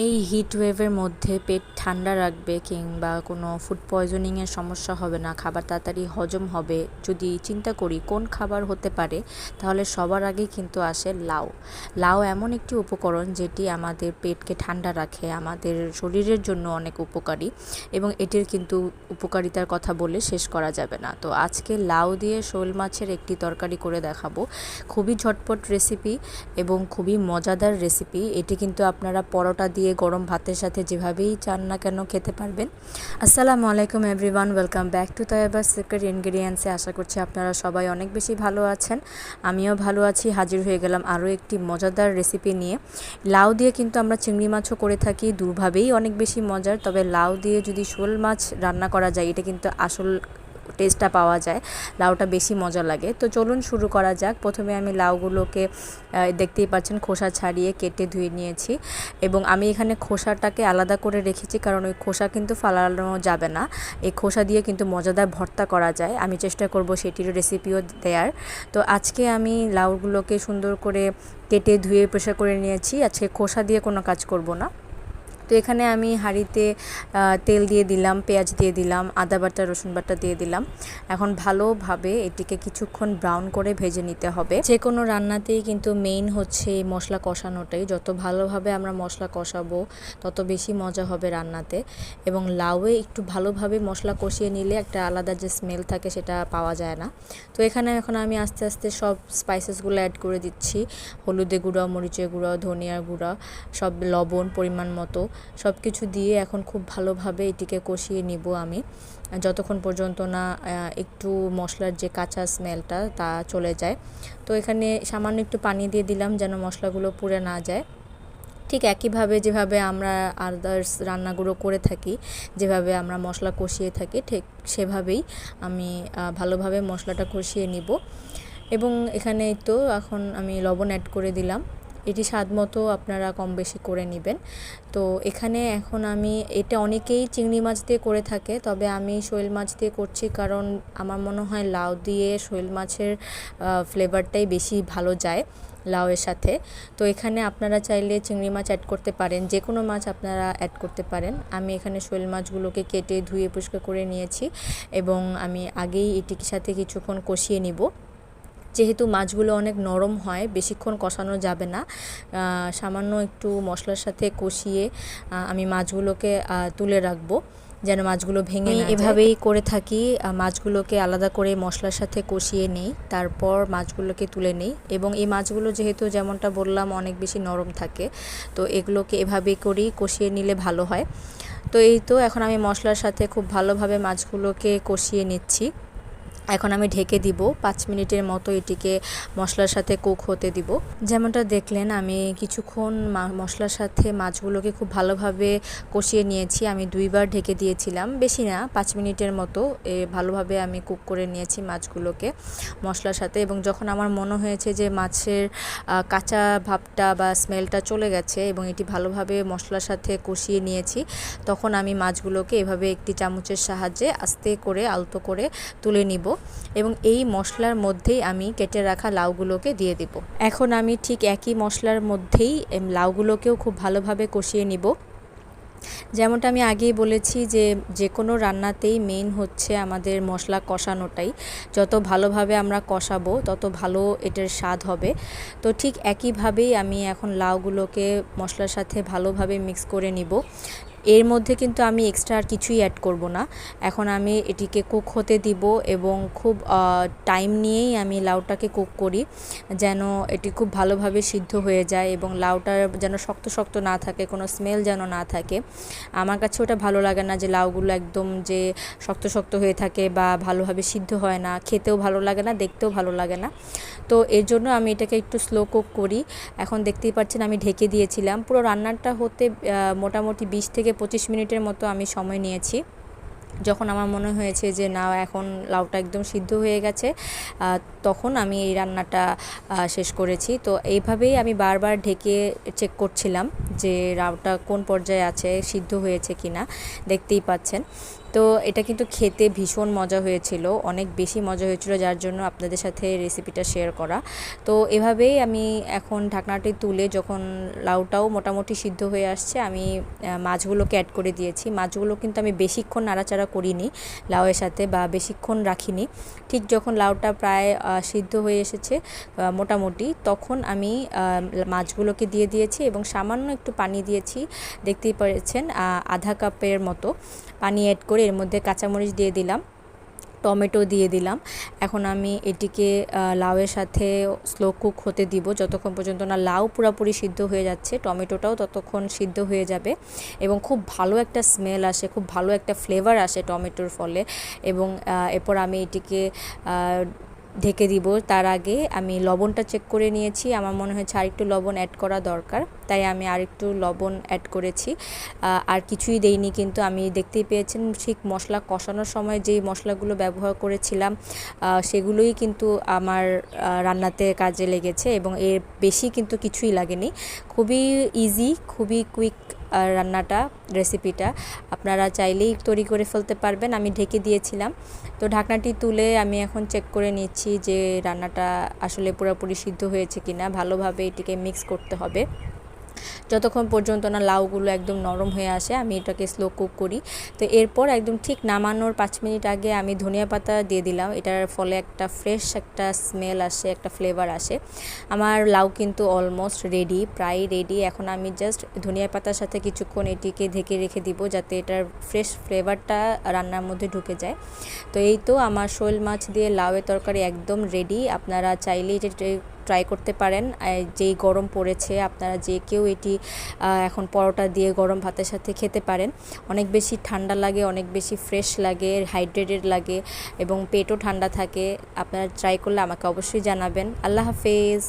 এই হিট ওয়েভের মধ্যে পেট ঠান্ডা রাখবে কিংবা কোনো ফুড পয়জনিংয়ের সমস্যা হবে না, খাবার তাড়াতাড়ি হজম হবে যদি চিন্তা করি কোন খাবার হতে পারে, তাহলে সবার আগেই কিন্তু আসে লাউ। লাউ এমন একটি উপকরণ যেটি আমাদের পেটকে ঠান্ডা রাখে, আমাদের শরীরের জন্য অনেক উপকারী এবং এটির কিন্তু উপকারিতার কথা বলে শেষ করা যাবে না। তো আজকে লাউ দিয়ে শোল মাছের একটি তরকারি করে দেখাবো। খুবই ঝটপট রেসিপি এবং খুবই মজাদার রেসিপি। এটি কিন্তু আপনারা পরোটা দিয়ে গরম ভাতের সাথে যেভাবেই চান না কেন খেতে পারবেন। আসসালামু আলাইকুম everyone, welcome back to Tayyeba's secret ইনগ্রিডিয়েন্টসে। আশা করছি আপনারা সবাই অনেক বেশি ভালো আছেন, আমিও ভালো আছি। হাজির হয়ে গেলাম আরও একটি মজাদার রেসিপি নিয়ে। লাউ দিয়ে কিন্তু আমরা চিংড়ি মাছও করে থাকি, দুভাবেই অনেক বেশি মজার। তবে লাউ দিয়ে যদি শোল মাছ রান্না করা যায়, এটা কিন্তু আসল টেস্টটা পাওয়া যায়, লাউটা বেশি মজা লাগে। তো চলুন শুরু করা যাক। প্রথমে আমি লাউগুলোকে দেখতেই পাচ্ছেন খোসা ছাড়িয়ে কেটে ধুয়ে নিয়েছি এবং আমি এখানে খোসাটাকে আলাদা করে রেখেছি, কারণ ওই খোসা কিন্তু ফালানো যাবে না। এই খোসা দিয়ে কিন্তু মজাদার ভর্তা করা যায়, আমি চেষ্টা করব সেটির রেসিপিও দেওয়ার। তো আজকে আমি লাউগুলোকে সুন্দর করে কেটে ধুয়ে প্রেসার করে নিয়েছি। আজকে খোসা দিয়ে কোনো কাজ করব না। তো এখানে আমি হাঁড়িতে তেল দিয়ে দিলাম, পেঁয়াজ দিয়ে দিলাম, আদা বাটা রসুন বাটা দিয়ে দিলাম। এখন ভালোভাবে এটিকে কিছুক্ষণ ব্রাউন করে ভেজে নিতে হবে। যে কোনো রান্নাতেই কিন্তু মেইন হচ্ছে মশলা কষানোটাই। যত ভালোভাবে আমরা মশলা কষাবো তত বেশি মজা হবে রান্নাতে। এবং লাউয়ে একটু ভালোভাবে মশলা কষিয়ে নিলে একটা আলাদা যে স্মেল থাকে সেটা পাওয়া যায় না। তো এখানে এখন আমি আস্তে আস্তে সব স্পাইসেসগুলো অ্যাড করে দিচ্ছি। হলুদের গুঁড়া, মরিচের গুঁড়া, ধনিয়ার গুঁড়া, সব লবণ পরিমাণ মতো সব কিছু দিয়ে এখন খুব ভালোভাবে এটিকে কষিয়ে নিব আমি, যতক্ষণ পর্যন্ত না একটু মশলার যে কাঁচা স্মেলটা তা চলে যায়। তো এখানে সামান্য একটু পানি দিয়ে দিলাম যেন মশলাগুলো পুড়ে না যায়। ঠিক একইভাবে যেভাবে আমরা আদার্স রান্নাগুলো করে থাকি, যেভাবে আমরা মশলা কষিয়ে থাকি, ঠিক সেভাবেই আমি ভালোভাবে মশলাটা কষিয়ে নিব। এবং এখানে তো এখন আমি লবণ অ্যাড করে দিলাম, এটি স্বাদ মতো আপনারা কম বেশি করে নেবেন। তো এখানে এখন আমি এটা অনেকেই চিংড়ি মাছ দিয়ে করে থাকে, তবে আমি শোল মাছ দিয়ে করছি, কারণ আমার মনে হয় লাউ দিয়ে শোল মাছের ফ্লেভারটাই বেশি ভালো যায় লাউয়ের সাথে। তো এখানে আপনারা চাইলে চিংড়ি মাছ অ্যাড করতে পারেন, যে কোনো মাছ আপনারা অ্যাড করতে পারেন। আমি এখানে শোল মাছগুলোকে কেটে ধুয়ে পরিষ্কার করে নিয়েছি এবং আমি আগেই এটির সাথে কিছুক্ষণ কষিয়ে নিব। যেহেতু মাছগুলো অনেক নরম হয়, বেশিক্ষণ কষানো যাবে না, সামান্য একটু মশলার সাথে কষিয়ে আমি মাছগুলোকে তুলে রাখবো যেন মাছগুলো ভেঙে না যায়। এভাবেই করে থাকি, মাছগুলোকে আলাদা করে মশলার সাথে কষিয়ে নেই, তারপর মাছগুলোকে তুলে নেই। এবং এই মাছগুলো যেহেতু যেমনটা বললাম অনেক বেশি নরম থাকে, তো এগুলোকে এভাবেই করেই কষিয়ে নিলে ভালো হয়। তো এই তো এখন আমি মশলার সাথে খুব ভালোভাবে মাছগুলোকে কষিয়ে নিচ্ছি। এখন আমি ঢেকে দিব, 5 মিনিটের মতো এটিকে মশলার সাথে কুক হতে দিব। যেমনটা দেখলেন আমি কিছুক্ষণ মশলার সাথে মাছগুলোকে খুব ভালোভাবে কষিয়ে নিয়েছি। আমি 2বার ঢেকে দিয়েছিলাম, বেশি না, 5 মিনিটের মতো ভালোভাবে আমি কুক করে নিয়েছি মাছগুলোকে মশলার সাথে। এবং যখন আমার মনে হয়েছে যে মাছের কাঁচা ভাবটা বা স্মেলটা চলে গেছে এবং এটি ভালোভাবে মশলার সাথে কষিয়ে নিয়েছি, তখন আমি মাছগুলোকে এভাবে একটি চামচের সাহায্যে আস্তে করে আলতো করে তুলে নিব এবং এই মশলার মধ্যেই আমি কেটে রাখা লাউগুলোকে দিয়ে দিব। এখন আমি ঠিক একই মশলার মধ্যেই লাউগুলোকেও খুব ভালোভাবে কষিয়ে নিব। যেমনটা আমি আগেই বলেছি যে যে কোনো রান্নাতেই মেইন হচ্ছে আমাদের মশলা কষানোটাই। যত ভালোভাবে আমরা কষাবো তত ভালো এটার স্বাদ হবে। তো ঠিক একইভাবেই আমি এখন লাউগুলোকে মশলার সাথে ভালোভাবে মিক্স করে নিব। এর মধ্যে কিন্তু আমি এক্সট্রা আর কিছুই অ্যাড করব না। এখন আমি এটিকে কুক হতে দিব এবং খুব টাইম নিয়েই আমি লাউটাকে কুক করি, যেন এটি খুব ভালোভাবে সিদ্ধ হয়ে যায় এবং লাউটা যেন শক্ত শক্ত না থাকে, কোনো স্মেল যেন না থাকে। আমার কাছে ওটা ভালো লাগে না যে লাউগুলো একদম যে শক্ত শক্ত হয়ে থাকে বা ভালোভাবে সিদ্ধ হয় না, খেতেও ভালো লাগে না, দেখতেও ভালো লাগে না। তো এর জন্য আমি এটাকে একটু স্লো কুক করি। এখন দেখতেই পাচ্ছেন আমি ঢেকে দিয়েছিলাম। পুরো রান্নাটা হতে মোটামুটি 20 থেকে 25 মিনিটের মতো আমি সময় নিয়েছি। যখন আমার মনে হয়েছে যে না এখন লাউটা একদম সিদ্ধ হয়ে গেছে, তখন আমি এই রান্নাটা শেষ করেছি। তো এইভাবেই আমি বারবার ঢেকে চেক করছিলাম যে লাউটা কোন পর্যায়ে আছে, সিদ্ধ হয়েছে কিনা, দেখতেই পাচ্ছেন। তো এটা কিন্তু খেতে ভীষণ মজা হয়েছিল, অনেক বেশি মজা হয়েছিল, যার জন্য আপনাদের সাথে রেসিপিটা শেয়ার করা। তো এভাবেই আমি এখন ঢাকনাটি তুলে যখন লাউটাও মোটামুটি সিদ্ধ হয়ে আসছে, আমি মাছগুলোকে অ্যাড করে দিয়েছি। মাছগুলো কিন্তু আমি বেশিক্ষণ নাড়াচাড়া করিনি লাউয়ের সাথে, বা বেশিক্ষণ রাখিনি। ঠিক যখন লাউটা প্রায় সিদ্ধ হয়ে এসেছে মোটামুটি, তখন আমি মাছগুলোকে দিয়ে দিয়েছি এবং সামান্য একটু পানি দিয়েছি, দেখতেই পেরেছেন আধা কাপের মতো পানি অ্যাড করে এর মধ্যে কাঁচামরিচ দিয়ে দিলাম, টমেটো দিয়ে দিলাম। এখন আমি এটিকে লাউয়ের সাথে স্লো কুক হতে দিব, যতক্ষণ পর্যন্ত না লাউ পুরোপুরি সিদ্ধ হয়ে যাচ্ছে, টমেটোটাও ততক্ষণ সিদ্ধ হয়ে যাবে এবং খুব ভালো একটা স্মেল আসে, খুব ভালো একটা ফ্লেভার আসে টমেটোর ফলে। এবং এরপর আমি এটিকে ঢেকে দিব। তার আগে আমি লবণটা চেক করে নিয়েছি, আমার মনে হয়েছে আরেকটু লবণ অ্যাড করা দরকার, তাই আমি আরেকটু লবণ অ্যাড করেছি। আর কিছুই দেইনি, কিন্তু আমি দেখতেই পেয়েছেন ঠিক মশলা কষানোর সময় যেই মশলাগুলো ব্যবহার করেছিলাম সেগুলোই কিন্তু আমার রান্নাতে কাজে লেগেছে এবং এর বেশি কিন্তু কিছুই লাগেনি। খুবই ইজি, খুবই কুইক রান্নাটা, রেসিপিটা আপনারা চাইলেই তৈরি করে ফেলতে পারবেন। আমি ঢেকে দিয়েছিলাম, তো ঢাকনাটি তুলে আমি এখন চেক করে নিচ্ছি যে রান্নাটা আসলে পুরোপুরি সিদ্ধ হয়েছে কিনা। ভালোভাবে এটিকে মিক্স করতে হবে যতক্ষণ পর্যন্ত না লাউগুলো একদম নরম হয়ে আসে, আমি এটাকে স্লো কুক করি। তো এরপর একদম ঠিক নামানোর 5 মিনিট আগে আমি ধনিয়া পাতা দিয়ে দিলাম, এটার ফলে একটা ফ্রেশ একটা স্মেল আসে, একটা ফ্লেভার আসে। আমার লাউ কিন্তু অলমোস্ট রেডি, প্রায় রেডি। এখন আমি জাস্ট ধনিয়া পাতার সাথে কিছুক্ষণ এটিকে ঢেকে রেখে দিব, যাতে এটার ফ্রেশ ফ্লেভারটা রান্নার মধ্যে ঢুকে যায়। তো এই তো আমার শোল মাছ দিয়ে লাউয়ের তরকারি একদম রেডি। আপনারা চাইলেই এটা ট্রাই করতে পারেন। যেই গরম পড়েছে, আপনারা যে কেউ এটি এখন পরোটা দিয়ে গরম ভাতের সাথে খেতে পারেন। অনেক বেশি ঠান্ডা লাগে, অনেক বেশি ফ্রেশ লাগে, হাইড্রেটেড লাগে এবং পেটও ঠান্ডা থাকে। আপনারা ট্রাই করলে আমাকে অবশ্যই জানাবেন। আল্লাহ হাফেজ।